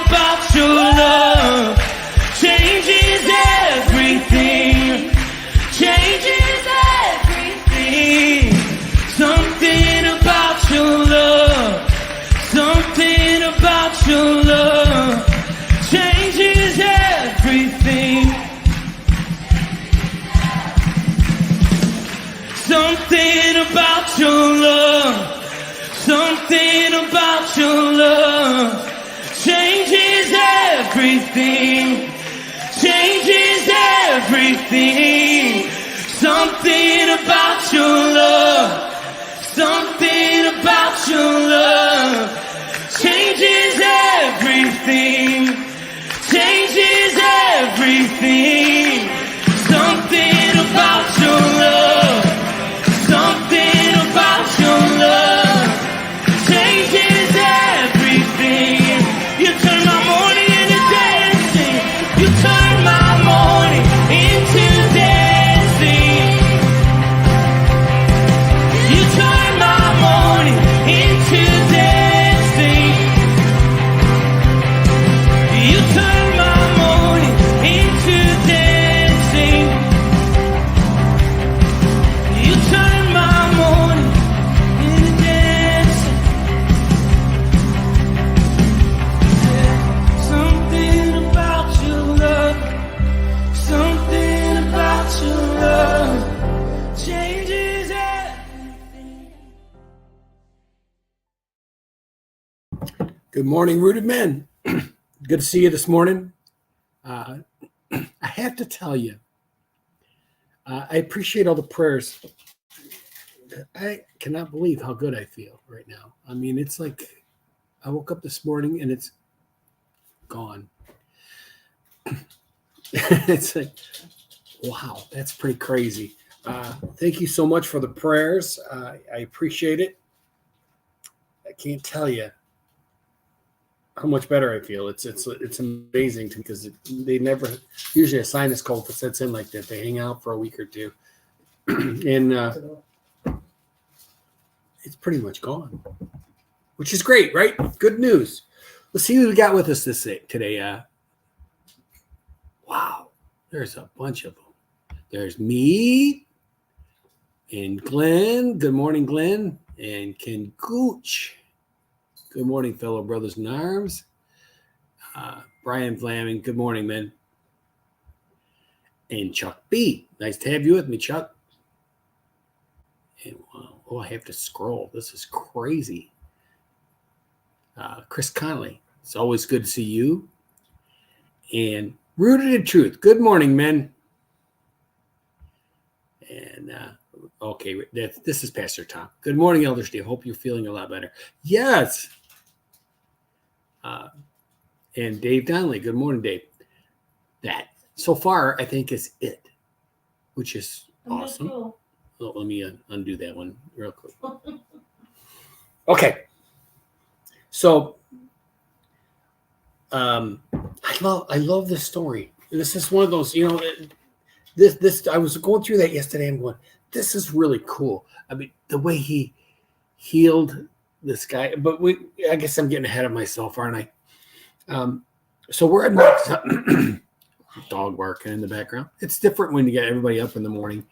about your love changes everything. Changes everything. Something about your love. Something about your love changes everything. Something about your love. Something about your love changes everything. Changes everything. Something about your love. Something about your love changes everything. Changes everything. Something about your love. Something about your love changes everything. You turn my morning into dancing. You turn my morning into dancing. You turn my morning into dancing. You turn my morning into dancing. You turn my morning into dancing. Something about your love. Something about your love changes everything. Good morning, Rooted Men. Good to see you this morning. I have to tell you, I appreciate all the prayers. I cannot believe how good I feel right now. I mean, it's like I woke up this morning and it's gone. It's like, wow, that's pretty crazy. Thank you so much for the prayers. I appreciate it. I can't tell you how much better I feel. It's amazing to me because they never usually a sinus cold that sets in like that. They hang out for a week or two, and it's pretty much gone, which is great, right? Good news. Let's see who we got with us today. Wow, there's a bunch of them. There's me and Glenn. Good morning, Glenn, and Ken Gooch. Good morning, fellow brothers in arms. Brian Flaming, good morning, man. And Chuck B. Nice to have you with me, Chuck. And I have to scroll. This is crazy. Chris Connolly, it's always good to see you. And Rooted in Truth, good morning, men. And okay, this is Pastor Tom. Good morning, Elder Steve. Hope you're feeling a lot better. Yes. And Dave Donnelly. Good morning, Dave. That so far I think is it, which is awesome. Cool. Well, let me undo that one real quick. Okay. So I love this story. This is one of those, this I was going through that yesterday and going, this is really cool. I mean, the way he healed this guy, but I guess I'm getting ahead of myself, aren't I? So we're at Mark's dog barking in the background. It's different when you get everybody up in the morning.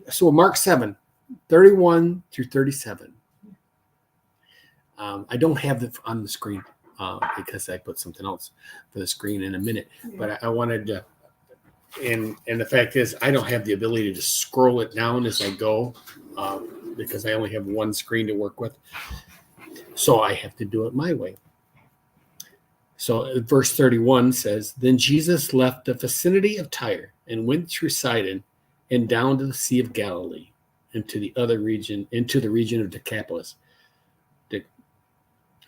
So Mark 7, 31 through 37. I don't have it on the screen because I put something else for the screen in a minute, but I wanted to, and the fact is I don't have the ability to scroll it down as I go because I only have one screen to work with. So I have to do it my way. So verse 31 says, Then Jesus left the vicinity of Tyre and went through Sidon and down to the Sea of Galilee into the region of Decapolis.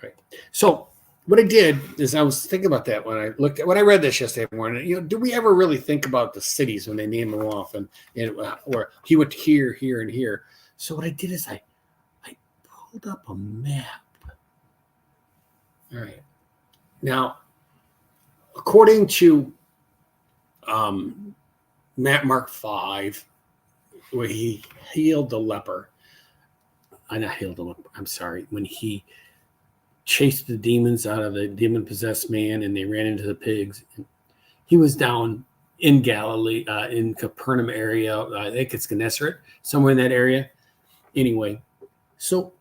Right. So what I did is I was thinking about that when I read this yesterday morning. Do we ever really think about the cities when they name them off and or he went here, and here? So what I did is I pulled up a map. All right. Now, according to Mark 5, where he healed the leper, not healed the leper, I'm sorry, when he chased the demons out of the demon-possessed man, and they ran into the pigs. He was down in Galilee, in Capernaum area. I think it's Gennesaret, somewhere in that area. Anyway, so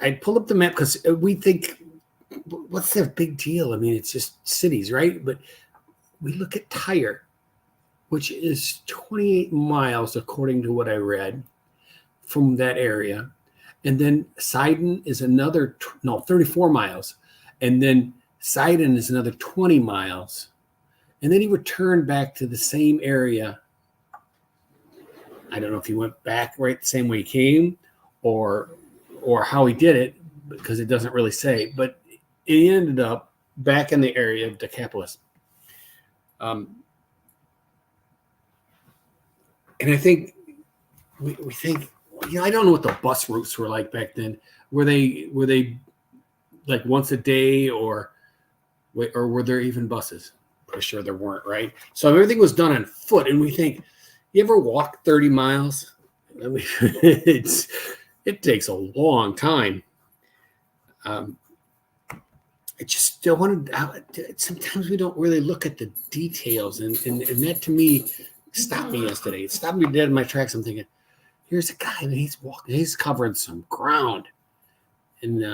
I pulled up the map because we think, what's the big deal? I mean, it's just cities, right? But we look at Tyre, which is 28 miles, according to what I read, from that area. And then Sidon is another, 34 miles. And then Sidon is another 20 miles. And then he returned back to the same area. I don't know if he went back right the same way he came or how he did it, because it doesn't really say. But he ended up back in the area of Decapolis. And I think we think, I don't know what the bus routes were like back then. Were they like once a day, or were there even buses? Pretty sure there weren't, right? So everything was done on foot. And we think, you ever walk 30 miles? I mean, it takes a long time. I just don't want to. Sometimes we don't really look at the details, and that to me stopped me yesterday. It stopped me dead in my tracks. I'm thinking, here's a guy, and he's walking, he's covering some ground, and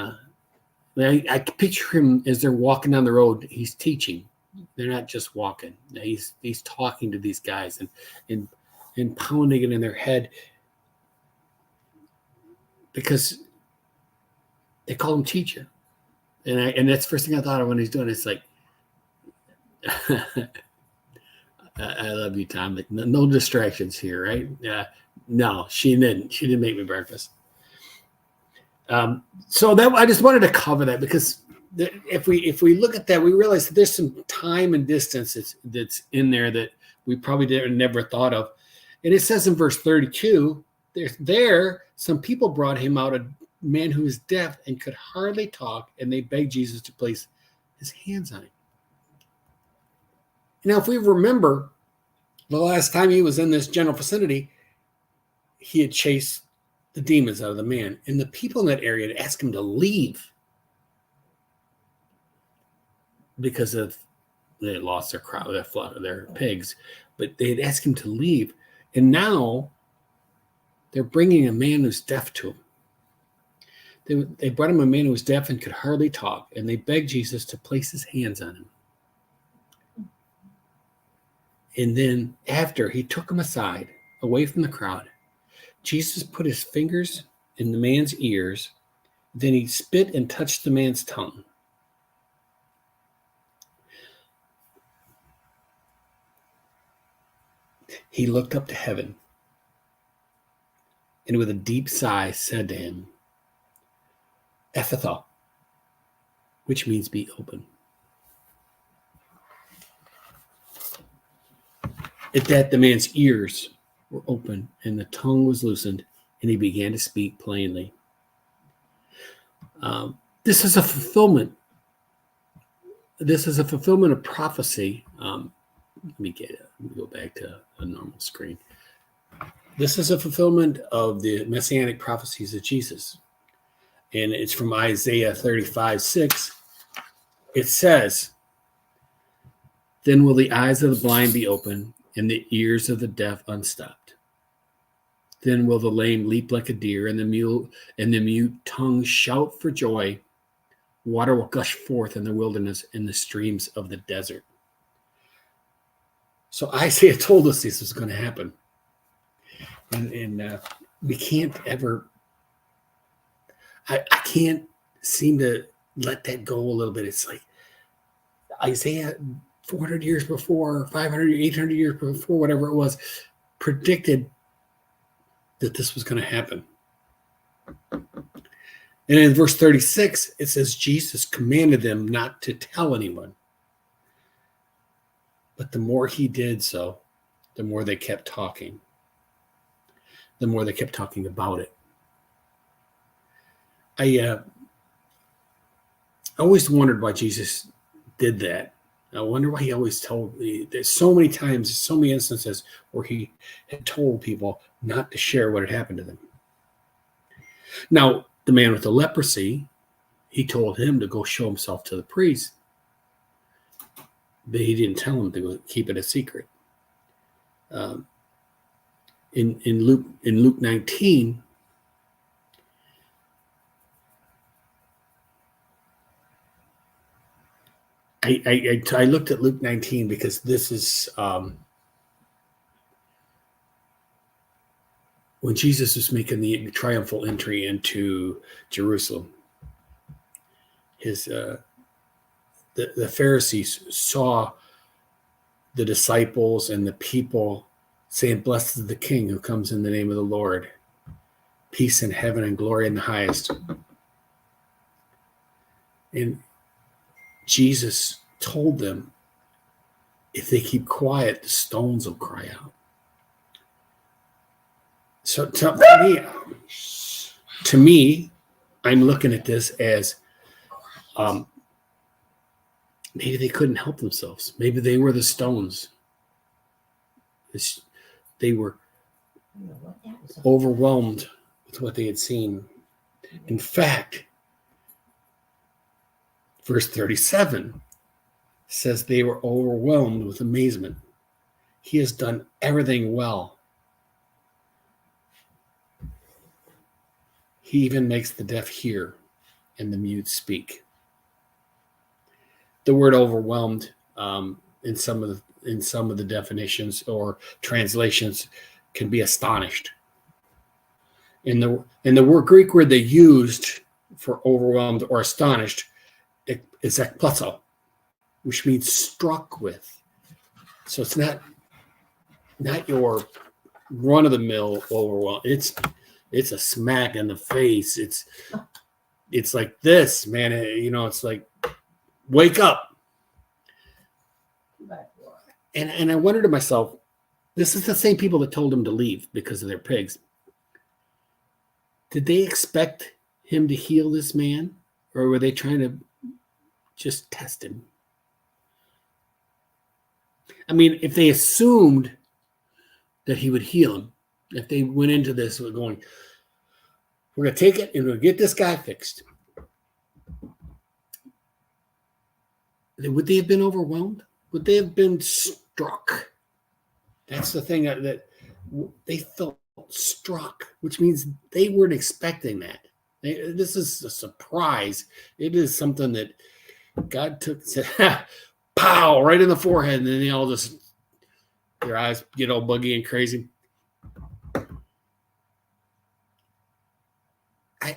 I picture him as they're walking down the road. He's teaching. They're not just walking. He's talking to these guys and pounding it in their head, because they call him teacher. And that's the first thing I thought of when he's doing it. It's like, I love you, Tom. Like, no distractions here, right? No, she didn't. She didn't make me breakfast. So that I just wanted to cover that, because if we look at that, we realize that there's some time and distance that's in there that we probably never thought of. And it says in verse 32, there some people brought him out a man who was deaf and could hardly talk, and they begged Jesus to place his hands on him. Now, if we remember, the last time he was in this general vicinity, he had chased the demons out of the man, and the people in that area had asked him to leave because they had lost their crowd, their flock, their pigs, but they had asked him to leave, and now they're bringing a man who's deaf to him. They brought him a man who was deaf and could hardly talk, and they begged Jesus to place his hands on him. And then after he took him aside, away from the crowd, Jesus put his fingers in the man's ears. Then he spit and touched the man's tongue. He looked up to heaven and with a deep sigh said to him, Ephphatha, which means be open. At that, the man's ears were open and the tongue was loosened, and he began to speak plainly. This is a fulfillment. This is a fulfillment of prophecy. Let me go back to a normal screen. This is a fulfillment of the messianic prophecies of Jesus. And it's from Isaiah 35:6. It says, then will the eyes of the blind be open and the ears of the deaf unstopped. Then will the lame leap like a deer, and the mute tongue shout for joy. Water will gush forth in the wilderness and the streams of the desert. So Isaiah told us this was going to happen. And we can't ever, I can't seem to let that go a little bit. It's like Isaiah 400 years before, 500, 800 years before, whatever it was, predicted that this was going to happen. And in verse 36, it says Jesus commanded them not to tell anyone. But the more he did so, the more they kept talking. The more they kept talking about it. I always wondered why Jesus did that. I wonder why he always told me. There's so many times, so many instances where he had told people not to share what had happened to them. Now, the man with the leprosy, he told him to go show himself to the priest, but he didn't tell him to go keep it a secret. In Luke 19, I looked at Luke 19 because this is when Jesus was making the triumphal entry into Jerusalem. The Pharisees saw the disciples and the people saying, "Blessed is the King who comes in the name of the Lord. Peace in heaven and glory in the highest." And Jesus told them, if they keep quiet, the stones will cry out. So to me, I'm looking at this as maybe they couldn't help themselves. Maybe they were the stones. They were overwhelmed with what they had seen. In fact, verse 37 says they were overwhelmed with amazement. He has done everything well. He even makes the deaf hear and the mute speak. The word overwhelmed in some of the definitions or translations can be astonished. In the word Greek word they used for overwhelmed or astonished is ekplazo, which means struck with. So it's not your run-of-the-mill overwhelm. It's a smack in the face. It's like this, man. It's like, wake up. And I wondered to myself, this is the same people that told him to leave because of their pigs. Did they expect him to heal this man? Or were they trying to just test him? I mean, if they assumed that he would heal him, if they went into this with going, we're going to take it and we'll get this guy fixed, would they have been overwhelmed? Would they have been struck? That's the thing that they felt struck, which means they weren't expecting that. This is a surprise. It is something that God said, pow, right in the forehead, and then they all just, their eyes get all buggy and crazy. I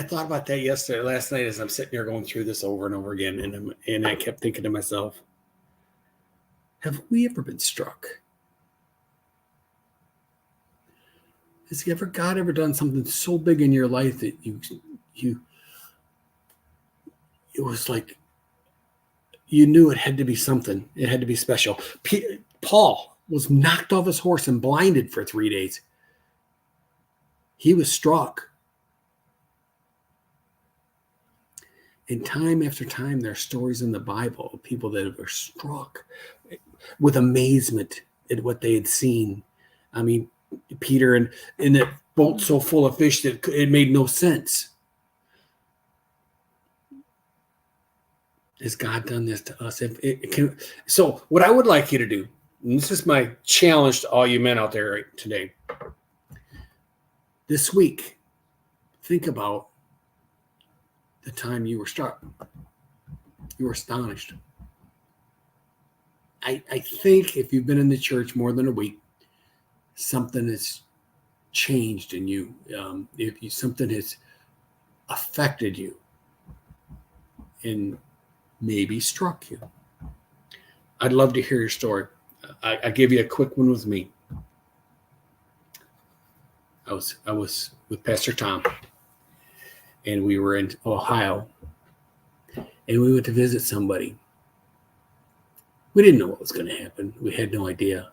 thought about that last night as I'm sitting here going through this over and over again, and I kept thinking to myself, have we ever been struck? Has God ever done something so big in your life that it was like you knew it had to be something. It had to be special. Paul was knocked off his horse and blinded for 3 days. He was struck. And time after time, there are stories in the Bible of people that were struck with amazement at what they had seen. I mean, Peter in that boat so full of fish that it made no sense. Has God done this to us? So what I would like you to do, and this is my challenge to all you men out there today. This week, think about the time you were struck. You were astonished. I think if you've been in the church more than a week, something has changed in you. Something has affected you and maybe struck you. I'd love to hear your story. I give you a quick one with me. I was with Pastor Tom, and we were in Ohio, and we went to visit somebody. We didn't know what was going to happen. We had no idea.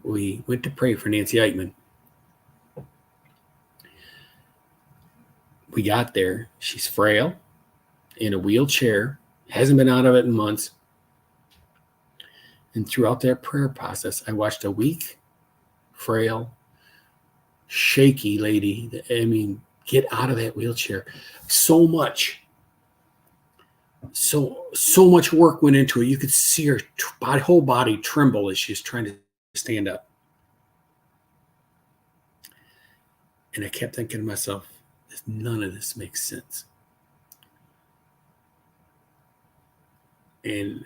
We went to pray for Nancy Eichmann. We got there. She's frail, in a wheelchair, hasn't been out of it in months. And throughout that prayer process, I watched a weak, frail, shaky lady. I mean, get out of that wheelchair. So much work went into it. You could see her whole body tremble as she's trying to stand up. And I kept thinking to myself, none of this makes sense. And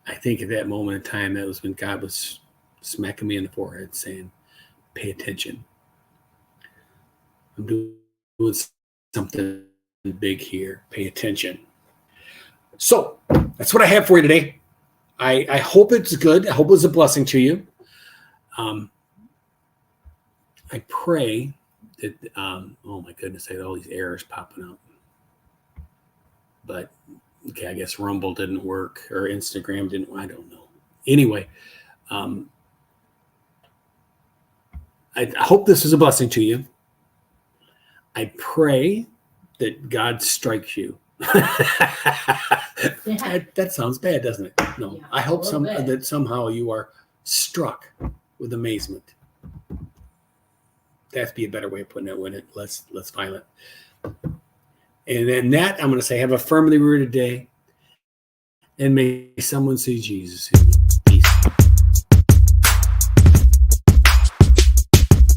I think at that moment in time, that was when God was smacking me in the forehead saying, pay attention. I'm doing something big here. Pay attention. So that's what I have for you today. I hope it's good. I hope it was a blessing to you. I pray that, oh my goodness, I had all these errors popping up. But, okay, I guess Rumble didn't work or Instagram didn't, I don't know. Anyway, I hope this is a blessing to you. I pray that God strikes you. That sounds bad, doesn't it? No, I hope that somehow you are struck with amazement. That'd be a better way of putting it, wouldn't it? Let's file it. And then that I'm going to say, have a firmly rooted day, and may someone see Jesus in you.